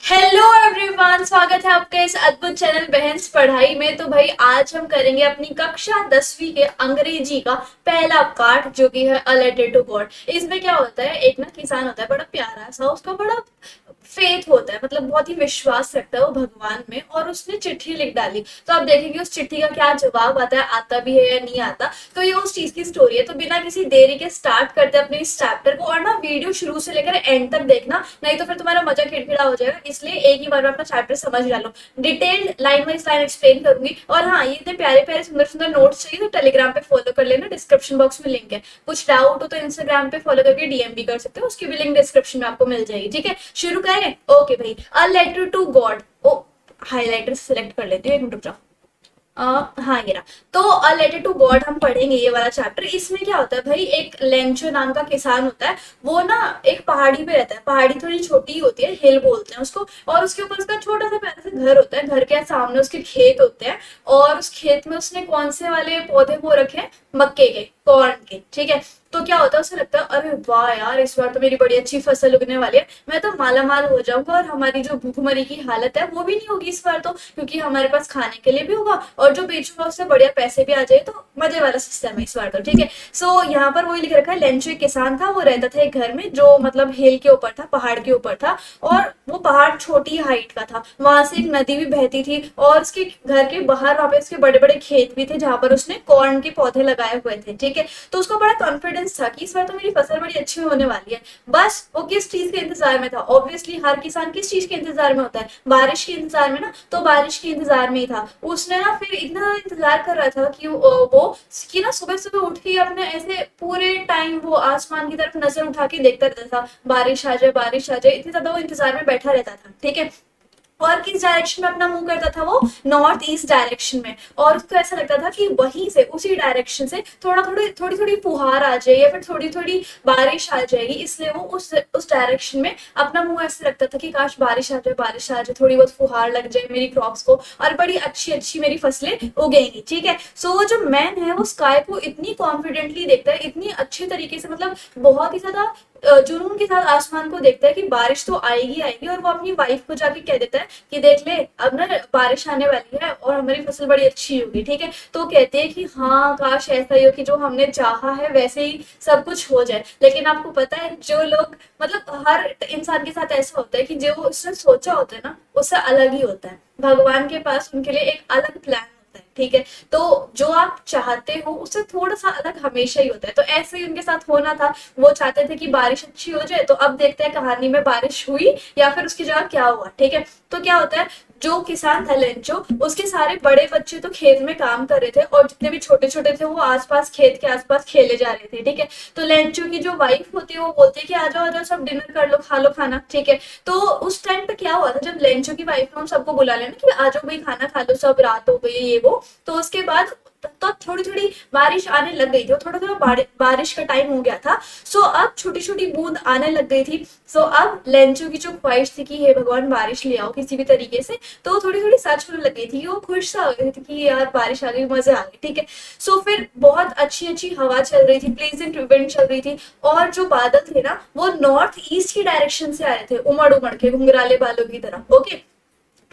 Hello everyone, स्वागत है आपका इस अद्भुत चैनल बहन्स पढ़ाई में। तो भाई आज हम करेंगे अपनी कक्षा 10वीं के अंग्रेजी का पहला पाठ जो कि है अ लेटर टू गॉड। इसमें क्या होता है, एक ना किसान होता है बड़ा प्यारा सा, उसका बड़ा फेथ होता है, मतलब बहुत ही विश्वास रखता है वो भगवान में, और उसने चिट्ठी लिख डाली। तो आप देखेंगे उस चिट्ठी का क्या जवाब आता है, आता भी है या नहीं आता। तो ये उस चीज की स्टोरी है। तो बिना किसी देरी के स्टार्ट करते हैं अपने इस चैप्टर को, और ना वीडियो शुरू से लेकर एंड तक देखना, नहीं तो फिर तुम्हारा मजा खिड़खिड़ा हो जाएगा। इसलिए एक ही बार में अपना चैप्टर समझ डालो। Detailed line wise line explain करूंगी। और हाँ, ये इतने प्यारे प्यारे सुंदर सुंदर नोट्स चाहिए तो टेलीग्राम पे फॉलो कर लेना, डिस्क्रिप्शन बॉक्स में लिंक है। कुछ डाउट हो तो इंस्टाग्राम पे फॉलो करके डीएम भी कर सकते हो, उसकी भी लिंक डिस्क्रिप्शन में आपको मिल जाएगी। ठीक है, शुरू करें। ओके भाई, अ लेटर टू गॉड। ओ, हाईलाइटर सेलेक्ट कर लेती हूँ, एक मिनट रुक जाओ। हाँ ये रहा। तो अ लेटर टू गॉड हम पढ़ेंगे ये वाला चैप्टर। इसमें क्या होता है भाई, एक लेंचो नाम का किसान होता है। वो ना एक पहाड़ी पे रहता है, पहाड़ी थोड़ी छोटी होती है, हिल बोलते हैं उसको। और उसके ऊपर उसका छोटा सा प्यारा सा घर होता है, घर के सामने उसके खेत होते हैं। और उस खेत में उसने कौन से वाले पौधे वो रखे हैं, मक्के के, कॉर्न के। ठीक है, तो क्या होता है, उसे लगता है अरे वाह यार, इस बार तो मेरी बड़ी अच्छी फसल उगने वाली है, मैं तो माला माल हो जाऊंगा, और हमारी जो भूखमरी की हालत है वो भी नहीं होगी इस बार तो, क्योंकि हमारे पास खाने के लिए भी होगा, और जो बेचूंगा उससे बढ़िया पैसे भी आ जाए। तो मजे वाला सिस्टम है इस बार तो। ठीक है, सो यहाँ पर वही लिख रखा है, लेंचो एक किसान था, वो रहता था एक घर में जो मतलब हिल के ऊपर था, पहाड़ के ऊपर था। और वो पहाड़ छोटी हाइट का था, वहां से एक नदी भी बहती थी, और उसके घर के बाहर वहां पे उसके बड़े बड़े खेत भी थे जहां पर उसने कॉर्न के पौधे लगाए हुए थे। ठीक है, तो उसको बड़ा कॉन्फिडेंस था कि इस बार तो मेरी फसल बड़ी अच्छी होने वाली है। बस वो किस चीज के इंतजार में था, ऑब्वियसली हर किसान किस चीज के इंतजार में होता है, बारिश के इंतजार में ना। तो बारिश के इंतजार में ही था उसने ना, फिर इतना इंतजार कर रहा था कि वो कि ना सुबह सुबह उठ के अपने ऐसे पूरे टाइम वो आसमान की तरफ नजर उठा के देखता रहता था, बारिश आ जाए बारिश आ जाए, इतनी ज्यादा वो इंतजार में बैठा रहता था। ठीक है, और किस डायरेक्शन में अपना मुंह करता था वो, नॉर्थ ईस्ट डायरेक्शन में। और उसको ऐसा लगता था कि वहीं से, उसी डायरेक्शन से थोड़ी थोड़ी फुहार आ जाए या फिर थोड़ी थोड़ी बारिश आ जाएगी, इसलिए वो उस डायरेक्शन में अपना मुंह ऐसे रखता था कि काश बारिश आ जाए बारिश आ जाए, थोड़ी बहुत फुहार लग जाए मेरी क्रॉप्स को, और बड़ी अच्छी अच्छी मेरी फसलें उगेंगी। ठीक है, सो वो जो मैन है वो स्काई को इतनी कॉन्फिडेंटली देखता है, इतनी अच्छे तरीके से, मतलब बहुत ही ज्यादा जुनून के साथ आसमान को देखता है कि बारिश तो आएगी आएगी। और वो अपनी वाइफ को जाके कह देता है कि देख ले, अब ना बारिश आने वाली है और हमारी फसल बड़ी अच्छी होगी। ठीक है, तो वो कहते हैं कि हाँ काश ऐसा ही हो कि जो हमने चाहा है वैसे ही सब कुछ हो जाए। लेकिन आपको पता है, जो लोग, मतलब हर इंसान के साथ ऐसा होता है कि जो उसने सोचा होता है ना, उससे अलग ही होता है। भगवान के पास उनके लिए एक अलग प्लान होता है। ठीक है, तो जो आप चाहते हो उससे थोड़ा सा अलग हमेशा ही होता है। तो ऐसे ही उनके साथ होना था। वो चाहते थे कि बारिश अच्छी हो जाए, तो अब देखते हैं कहानी में बारिश हुई या फिर उसकी जगह क्या हुआ। ठीक है, तो क्या होता है, जो किसान था लेंचो, उसके सारे बड़े बच्चे तो खेत में काम कर रहे थे, और जितने भी छोटे छोटे थे वो आसपास, खेत के आसपास खेले जा रहे थे। ठीक है, तो लेंचो की जो वाइफ होती है वो बोलती है कि आ जाओ सब डिनर कर लो, खा लो खाना। ठीक है, तो उस टाइम पे क्या हुआ था, जब लेंचो की वाइफ ने उन सबको बुला लेना कि आ जाओ भाई खाना खा लो, सब रात हो गई ये वो। तो उसके बाद तो थोड़ी थोड़ी बारिश आने लग गई थी, थोड़ा थोड़ा बारिश का टाइम हो गया था। सो अब छोटी छोटी बूंद आने लग गई थी। सो अब लेंचो की जो ख्वाहिश थी कि हे भगवान बारिश ले आओ किसी भी तरीके से, तो थोड़ी थोड़ी सच होने लग गई थी। वो खुश सा हो गई थी कि यार बारिश आ गई, मजे आ गए। ठीक है, सो फिर बहुत अच्छी अच्छी हवा चल रही थी, प्लीजेंट विंड चल रही थी। और जो बादल थे ना वो नॉर्थ ईस्ट की डायरेक्शन से आ रहे थे, उमड़ उमड़ के घुंघराले बालों की तरह। ओके,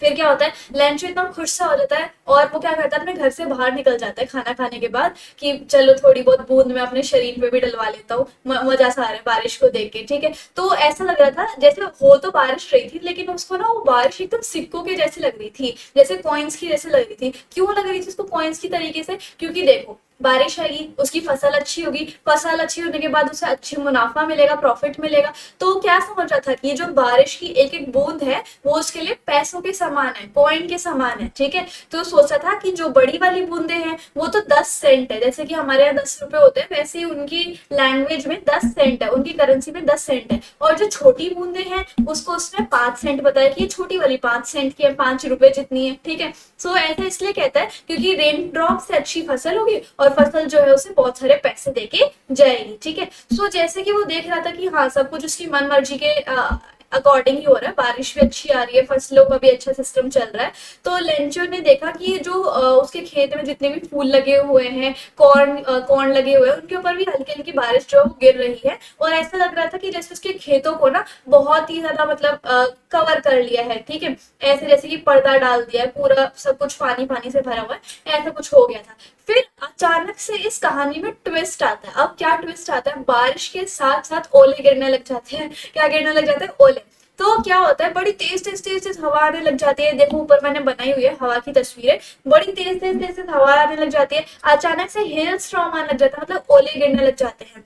फिर क्या होता है, लेंचो इतना खुश सा हो जाता है, और वो क्या करता है, अपने घर से बाहर निकल जाता है खाना खाने के बाद, कि चलो थोड़ी बहुत बूंद मैं अपने शरीर पे भी डलवा लेता हूँ, मजा सा आ रहा है बारिश को देख के। ठीक है, तो ऐसा लग रहा था जैसे हो तो बारिश रही थी, लेकिन उसको ना वो बारिश एकदम सिक्कों के जैसी लग रही थी, जैसे कॉइन्स की जैसे लग रही थी। क्यों लग रही थी उसको कॉइन्स की तरीके से, क्योंकि देखो बारिश आएगी, उसकी फसल अच्छी होगी, फसल अच्छी होने के बाद उसे अच्छी मुनाफा मिलेगा, प्रॉफिट मिलेगा। तो क्या समझ रहा था कि ये जो बारिश की एक एक बूंद है वो उसके लिए पैसों के समान है, कॉइन के समान है। ठीक है, तो सोचा था कि जो बड़ी वाली बूंदे हैं वो तो 10 सेंट है, जैसे कि हमारे यहाँ 10 रुपए होते हैं, वैसे ही उनकी लैंग्वेज में 10 सेंट है, उनकी करेंसी में 10 सेंट है। और जो छोटी बूंदे हैं उसको उसने 5 सेंट बताया कि ये छोटी वाली 5 सेंट की है, 5 रुपए जितनी है। ठीक है, सो ऐसा इसलिए कहता है क्योंकि रेन ड्रॉप से अच्छी फसल होगी, और फसल जो है उसे बहुत सारे पैसे देके जाएगी। ठीक है, सो जैसे कि वो देख रहा था कि हाँ सब कुछ उसकी मन मर्जी के अकॉर्डिंग ही हो रहा है, बारिश भी अच्छी आ रही है, फसलों का भी अच्छा सिस्टम चल रहा है। तो लेंचो ने देखा कि जो उसके खेत में जितने भी फूल लगे हुए हैं, कॉर्न लगे हुए हैं, उनके ऊपर भी हल्की हल्की बारिश जो गिर रही है, और ऐसा लग रहा था कि जैसे उसके खेतों को ना बहुत ही ज्यादा मतलब कवर कर लिया है, ठीक है, ऐसे जैसे कि पर्दा डाल दिया है, पूरा सब कुछ पानी पानी से भरा हुआ है, ऐसा कुछ हो गया था। फिर अचानक से इस कहानी में ट्विस्ट आता है। अब क्या ट्विस्ट आता है, बारिश के साथ साथ ओले गिरने लग जाते हैं। क्या गिरने लग जाते हैं, ओले। तो क्या होता है, बड़ी तेज तेज तेज तेज हवा आने लग जाती है। देखो ऊपर मैंने बनाई हुई है हवा की तस्वीरें, बड़ी तेज तेज तेज तेज हवा आने लग जाती है। अचानक से हेल स्टॉर्म आने लग जाता है, मतलब ओले गिरने लग जाते हैं,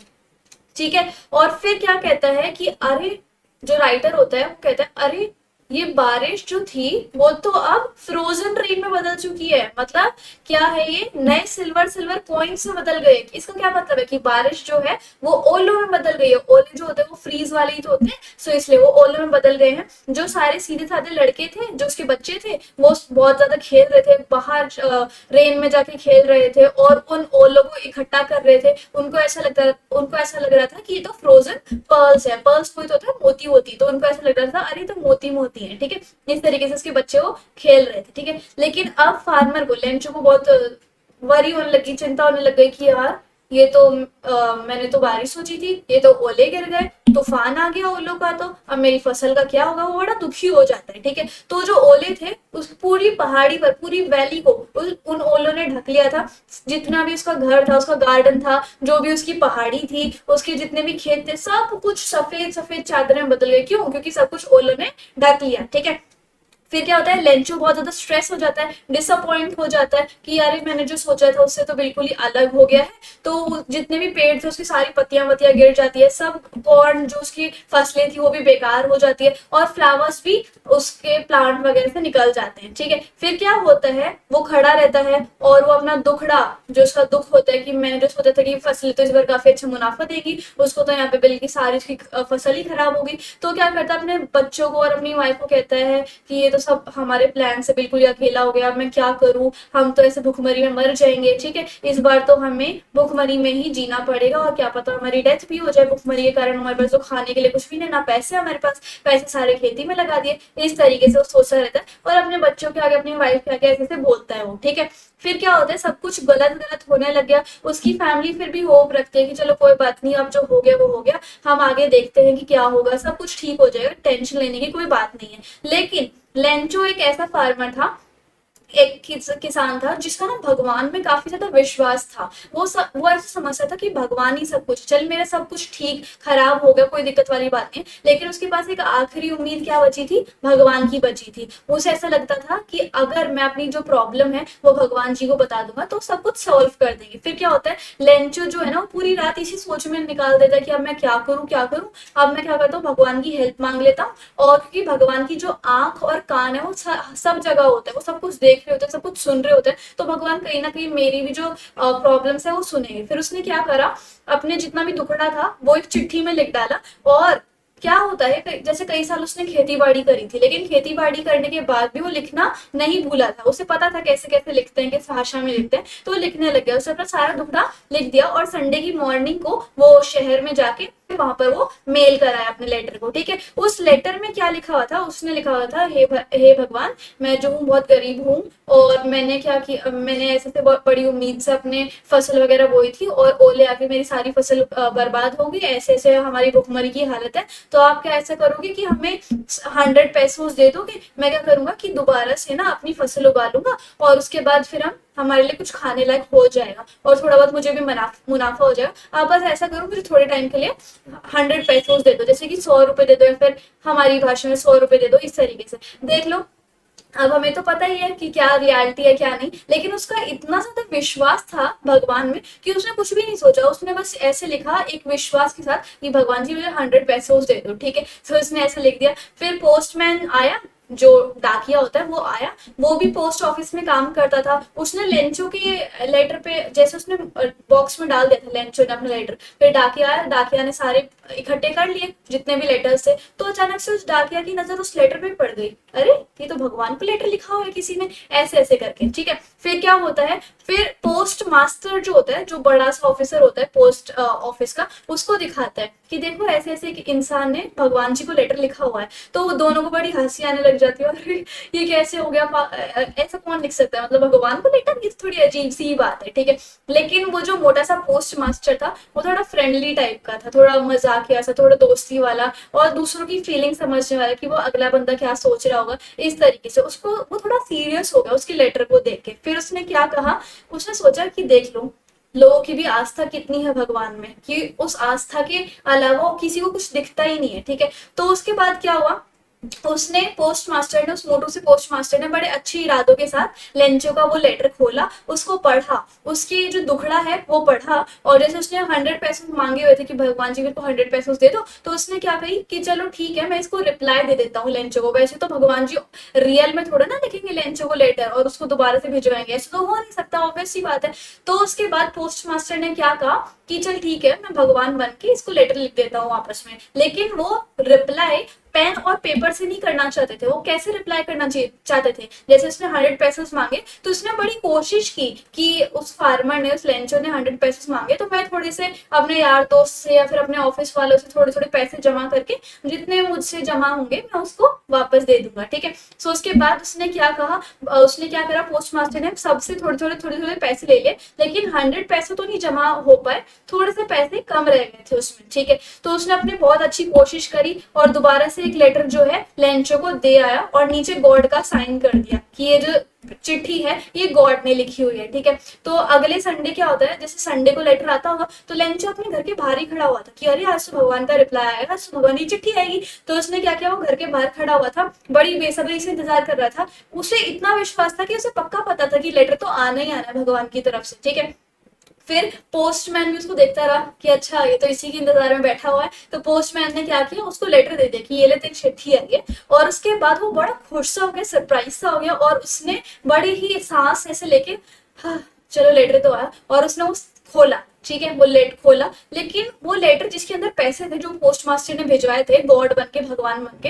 ठीक है। और फिर क्या कहता है कि अरे, जो राइटर होता है वो कहता है अरे, ये बारिश जो थी वो तो अब फ्रोजन रेन में बदल चुकी है। मतलब क्या है, ये नए सिल्वर सिल्वर कॉइन्स में बदल गए। इसका क्या मतलब है कि बारिश जो है वो ओलों में बदल गई है। ओले जो होते हैं वो फ्रीज वाले ही तो होते हैं, सो इसलिए वो ओलों में बदल गए हैं। जो सारे सीधे साधे लड़के थे, जो उसके बच्चे थे, वो बहुत ज्यादा खेल रहे थे बाहर, रेन में जाके खेल रहे थे और उन ओलों को इकट्ठा कर रहे थे। उनको ऐसा लग रहा था कि ये तो फ्रोजन पर्ल्स है। पर्ल्स कोई तो होता है मोती होती, तो उनको ऐसा लग रहा था अरे तो मोती मोती है, ठीक है। इस तरीके से उसके बच्चे वो खेल रहे थे, ठीक है। लेकिन अब फार्मर को, लेंचो को बहुत वरी होने लगी, चिंता होने लग गई कि यार ये तो मैंने तो बारिश सोची थी, ये तो ओले गिर गए, तूफान आ गया ओलों का, तो अब मेरी फसल का क्या होगा। वो बड़ा दुखी हो जाता है, ठीक है। तो जो ओले थे उस पूरी पहाड़ी पर, पूरी वैली को उन ओलों ने ढक लिया था। जितना भी उसका घर था, उसका गार्डन था, जो भी उसकी पहाड़ी थी, उसके जितने भी खेत थे, सब कुछ सफेद सफेद चादरें बदल गई। क्यों? क्योंकि सब कुछ ओलों ने ढक लिया, ठीक है। फिर क्या होता है, लेंचो बहुत ज्यादा स्ट्रेस हो जाता है, डिसअपॉइंट हो जाता है कि यार मैंने जो सोचा था उससे तो बिल्कुल ही अलग हो गया है। तो जितने भी पेड़ थे उसकी सारी पत्तियां वत्तियां गिर जाती है, सब कॉर्न जो उसकी फसलें थी वो भी बेकार हो जाती है, और फ्लावर्स भी उसके प्लांट वगैरह से निकल जाते हैं, ठीक है। फिर क्या होता है, वो खड़ा रहता है और वो अपना दुखड़ा, जो उसका दुख होता है कि मैंने जो सोचा था कि फसल तो इस बार काफी अच्छा मुनाफा देगी, उसको तो यहाँ पे बिल्कुल सारी उसकी फसल ही खराब होगी। तो क्या करता है, अपने बच्चों को और अपनी वाइफ को कहता है कि ये तो सब हमारे प्लान से बिल्कुल ही अकेला हो गया, मैं क्या करूं, हम तो ऐसे भुखमरी में मर जाएंगे, ठीक है। इस बार तो हमें भुखमरी में ही जीना पड़ेगा, और क्या पता हमारी डेथ भी हो जाए भुखमरी के कारण। हमारे पास तो खाने के लिए कुछ भी नहीं, ना पैसे हमारे पास, पैसे सारे खेती में लगा दिए। इस तरीके से वो सोचता रहता है और अपने बच्चों के आगे, अपनी वाइफ के आगे ऐसे ऐसे बोलता है वो, ठीक है। फिर क्या होता है, सब कुछ गलत गलत होने लग गया। उसकी फैमिली फिर भी होप रखती है कि चलो कोई बात नहीं, अब जो हो गया वो हो गया, हम आगे देखते हैं कि क्या होगा, सब कुछ ठीक हो जाएगा, टेंशन लेने की कोई बात नहीं है। लेकिन लेंचो एक ऐसा फार्मर था, एक किसान था जिसका ना भगवान में काफी ज्यादा विश्वास था। वो ऐसा समझता था कि भगवान ही सब कुछ, चल मेरा सब कुछ ठीक खराब हो गया, कोई दिक्कत वाली बात नहीं, लेकिन उसके पास एक आखिरी उम्मीद क्या बची थी, भगवान की बची थी। उसे ऐसा लगता था कि अगर मैं अपनी जो प्रॉब्लम है वो भगवान जी को बता दूंगा तो सब कुछ सॉल्व कर देंगे। फिर क्या होता है, लेंचो जो है ना वो पूरी रात इसी सोच में निकाल देता है कि अब मैं क्या करूं क्या करूं। अब मैं क्या करता हूँ, भगवान की हेल्प मांग लेता हूँ, और क्योंकि भगवान की जो आंख और कान है वो सब जगह होता है, वो सब कुछ देख रहे होते हैं, सब कुछ सुन रहे होते हैं, तो भगवान कहीं ना कहीं मेरी भी जो प्रॉब्लम्स है वो सुनेंगे। फिर उसने क्या करा, अपने जितना भी दुखड़ा था वो एक चिट्ठी में लिख डाला। और क्या होता है, जैसे कई साल उसने खेती बाड़ी करी थी, लेकिन खेती बाड़ी करने के बाद भी वो लिखना नहीं भूला था। उसे पता था कैसे कैसे लिखते हैं, किस भाषा में लिखते हैं, तो वो लिखने लग गया। उसने अपना सारा दुखड़ा लिख दिया, और संडे की मॉर्निंग को वो शहर में जाके वहां पर वो मेल कराया अपने लेटर को, ठीक है। उस लेटर में क्या लिखा हुआ था, उसने लिखा हुआ था, हे भगवान, मैं जो हूँ बहुत गरीब हूँ, और मैंने क्या किया, मैंने ऐसे से बहुत बड़ी उम्मीद से अपने फसल वगैरह बोई थी, और ओले आके मेरी सारी फसल बर्बाद हो गई, ऐसे ऐसे हमारी भुखमरी की हालत है। तो आप क्या ऐसा करोगे कि हमें 100 पैसे दे दोगे, मैं क्या करूंगा कि दोबारा से ना अपनी फसल उगा लूंगा, और उसके बाद फिर हम हमारे लिए कुछ खाने लायक हो जाएगा, और थोड़ा बहुत मुझे भी मुनाफा हो जाएगा। आप बस ऐसा करो, मुझे थोड़े टाइम के लिए 100 पैसे दे दो, जैसे कि 100 रुपए दे दो, या फिर हमारी भाषा में 100 रुपए दे दो, इस तरीके से। देख लो, अब हमें तो पता ही है कि क्या रियलिटी है क्या नहीं, लेकिन उसका इतना ज्यादा विश्वास था भगवान में कि उसने कुछ भी नहीं सोचा, उसने बस ऐसे लिखा एक विश्वास के साथ कि भगवान जी मुझे 100 पैसे दे दो, ठीक है। तो उसने ऐसे लिख दिया। फिर पोस्टमैन आया, जो डाकिया होता है वो आया, वो भी पोस्ट ऑफिस में काम करता था। उसने लेंचो के लेटर पे, जैसे उसने बॉक्स में डाल दिया था लेंचो ने अपना लेटर, फिर डाकिया आया, डाकिया ने सारे इकट्ठे कर लिए जितने भी लेटर्स थे। तो अचानक से उस डाकिया की नजर उस लेटर पे पड़ गई, अरे ये तो भगवान को लेटर लिखा हुआ है किसी ने, ऐसे ऐसे करके, ठीक है। फिर क्या होता है, फिर पोस्ट मास्टर जो होता है, जो बड़ा सा ऑफिसर होता है पोस्ट ऑफिस का, उसको दिखाता है कि देखो ऐसे ऐसे एक इंसान ने भगवान जी को लेटर लिखा हुआ है। तो वो दोनों को बड़ी हंसी आने लग जाती है, और ये कैसे हो गया, ऐसा कौन लिख सकता है, मतलब भगवान को लेटर, ये तो थोड़ी अजीब सी बात है, ठीक है। लेकिन वो जो मोटा सा पोस्ट मास्टर था वो थोड़ा फ्रेंडली टाइप का था, थोड़ा मजाकिया सा, थोड़ा दोस्ती वाला, और दूसरों की फीलिंग समझने वाला कि वो अगला बंदा क्या सोच रहा होगा, इस तरीके से उसको वो थोड़ा सीरियस हो गया उसकी लेटर को देख के। फिर उसने क्या कहा, उसने सोचा कि देख लो लोगों की भी आस्था कितनी है भगवान में, कि उस आस्था के अलावा किसी को कुछ दिखता ही नहीं है, ठीक है। तो उसके बाद क्या हुआ, उसने पोस्ट मास्टर ने, उस मोटू से पोस्ट मास्टर ने बड़े अच्छे इरादों के साथ लेंचो का वो लेटर खोला, उसको पढ़ा, उसकी जो दुखड़ा है वो पढ़ा, और जैसे उसने 100 पैसे मांगे हुए थे कि भगवान जी मेरे को 100 पैसे दे दो, तो उसने क्या कही कि चलो ठीक है मैं इसको रिप्लाई दे देता हूँ लेंचो को। वैसे तो भगवान जी रियल में थोड़ा ना लिखेंगे लेंचो को लेटर और उसको दोबारा से भिजवाएंगे, ऐसा तो हो नहीं सकता, ऑब्वियस सी बात है। तो उसके बाद पोस्ट मास्टर ने क्या कहा कि चल ठीक है मैं भगवान बन के इसको लेटर लिख देता हूँ आपस में। लेकिन वो रिप्लाई पेन और पेपर से नहीं करना चाहते थे। वो कैसे रिप्लाई करना चाहते थे, जैसे उसने 100 पैसे मांगे तो उसने बड़ी कोशिश की कि उस फार्मर ने, उस लेंचो ने 100 पैसे मांगे तो मैं थोड़े से अपने यार दोस्त से या फिर अपने ऑफिस वालों से थोड़े थोड़े पैसे जमा करके जितने मुझसे जमा होंगे मैं उसको वापस दे दूंगा, ठीक है। सो उसके बाद उसने क्या कहा, उसने क्या करा, पोस्ट मास्टर ने सबसे थोड़े थोड़े पैसे ले लिए, लेकिन 100 पैसे तो नहीं जमा हो पाए, थोड़े से पैसे कम रह गए थे उसमें, ठीक है। तो उसने अपनी बहुत अच्छी कोशिश करी और दोबारा से एक लेटर जो है लेंचो को दे आया और नीचे गॉड का साइन कर दिया कि ये जो चिट्ठी है ये गॉड ने लिखी हुई है, ठीक है। तो अगले संडे क्या होता है, जैसे संडे को लेटर आता होगा तो लेंचो अपने घर के बाहर ही खड़ा हुआ था कि अरे आज तो भगवान का रिप्लाई आएगा, आज तो भगवान की चिट्ठी आएगी। तो उसने क्या किया, वो घर के बाहर खड़ा हुआ था, बड़ी बेसब्री से इंतजार कर रहा था। उसे इतना विश्वास था कि उसे पक्का पता था कि लेटर तो आना ही आना है भगवान की तरफ से, ठीक है। फिर पोस्टमैन भी उसको देखता रहा कि अच्छा ये तो इसी के इंतजार में बैठा हुआ है। तो पोस्टमैन ने क्या किया, उसको लेटर दे दिया कि ये ले तेरी चिट्ठी आई है। और उसके बाद वो बड़ा खुश सा हो गया, सरप्राइज सा हो गया, और उसने बड़े ही सांस ऐसे लेके, हाँ चलो लेटर तो आया, और उसने वो खोला, ठीक है, वो लेटर खोला। लेकिन वो लेटर जिसके अंदर पैसे थे जो पोस्ट मास्टर ने भिजवाए थे गॉड बन के, भगवान बन के,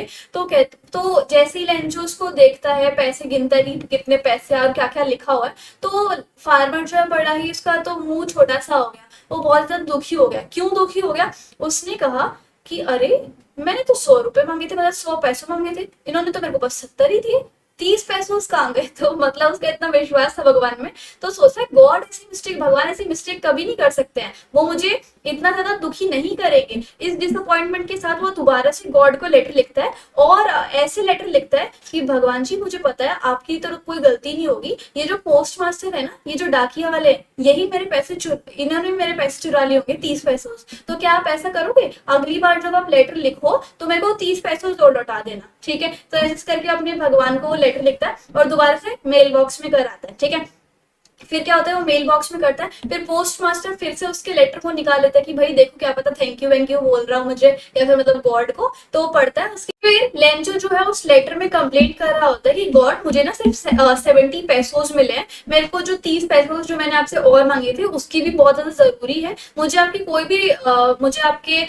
तो जैसे ही लेंचो उसको देखता है, पैसे गिनता है कि कितने पैसे और क्या क्या लिखा हुआ है, तो फार्मर जो है बड़ा ही, उसका तो मुंह छोटा सा हो गया, वो बहुत ज्यादा दुखी हो गया। क्यों दुखी हो गया, उसने कहा कि अरे मैंने तो 100 रुपए मांगे थे, मतलब 100 पैसे मांगे थे, इन्होंने तो मेरे को बस 70 ही दिए, 30 पैसे उसका आ गए। तो मतलब उसका इतना विश्वास था भगवान में, तो सोचता है गॉड ऐसी मिस्टेक, भगवान ऐसी मिस्टेक कभी नहीं कर सकते हैं, वो मुझे इतना ज्यादा दुखी नहीं करेंगे। इस डिसअपॉइंटमेंट के साथ वो दोबारा से गॉड को लेटर लिखता है, और ऐसे लेटर लिखता है कि भगवान जी मुझे पता है आपकी तरफ कोई गलती नहीं होगी, ये जो पोस्ट मास्टर है ना, ये जो डाकिया वाले हैं, यही मेरे पैसे इन्होंने मेरे पैसे चुरा लिए होंगे 30 पैसे। तो क्या आप ऐसा करोगे, अगली बार जब आप लेटर लिखो तो मेरे को 30 पैसे और लौटा देना, ठीक है। तो ऐसे करके अपने भगवान को वो लेटर लिखता है और दोबारा से मेल बॉक्स में कर आता है, ठीक है। फिर क्या होता है, वो मेल बॉक्स में करता है, फिर पोस्ट मास्टर फिर से उसके लेटर को निकाल लेता है कि भाई देखो क्या पता थैंक यू वैंक यू बोल रहा हूँ मुझे, या फिर मतलब गॉड को। तो वो पढ़ता है उसके, फिर लेंचो जो है उस लेटर में कंप्लेंट कर रहा होता है कि गॉड मुझे ना सिर्फ 70 पैसोज मिले हैं, मेरे को जो 30 पैसोज जो मैंने आपसे और मांगे थे उसकी भी बहुत ज्यादा जरूरी है, मुझे आपकी कोई भी मुझे आपके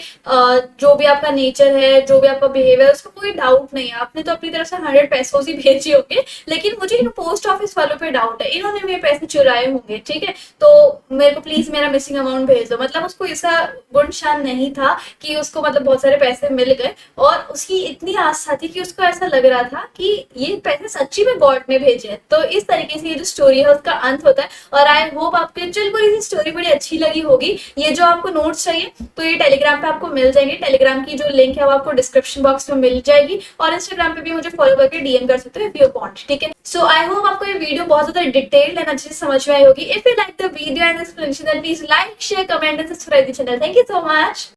जो भी आपका नेचर है, जो भी आपका बिहेवियर, उसका कोई डाउट नहीं है, आपने तो अपनी तरफ से 100 पैसोज ही भेजे होंगे, लेकिन मुझे इन पोस्ट ऑफिस वालों पे डाउट है, इन्होंने मेरे पैसे चुराए होंगे, ठीक है। तो मेरे को प्लीज मेरा मिसिंग अमाउंट भेज दो। मतलब उसको ऐसा गुण शान नहीं था कि उसको मतलब बहुत सारे पैसे मिल गए, और उसकी इतनी आस्था थी कि उसको ऐसा लग रहा था कि ये पैसे सच्ची में गॉड ने भेजे हैं। तो इस तरीके से ये जो स्टोरी है उसका अंत होता है। और आई होप आपको चलबुरी सी स्टोरी बड़ी अच्छी लगी होगी। ये जो आपको नोट्स चाहिए तो ये टेलीग्राम पे आपको मिल जाएंगे, टेलीग्राम की जो लिंक है वो आपको डिस्क्रिप्शन बॉक्स में मिल जाएगी, और इंस्टाग्राम पे भी मुझे फॉलो करके डीएम कर सकते हो इफ यू वांट, ठीक है। सो आई होप आपको ये वीडियो बहुत ज्यादा डिटेल्ड एंड अच्छे से समझ में आई होगी। If you like the video and explanation then please like share comment and subscribe the channel. Thank you so much.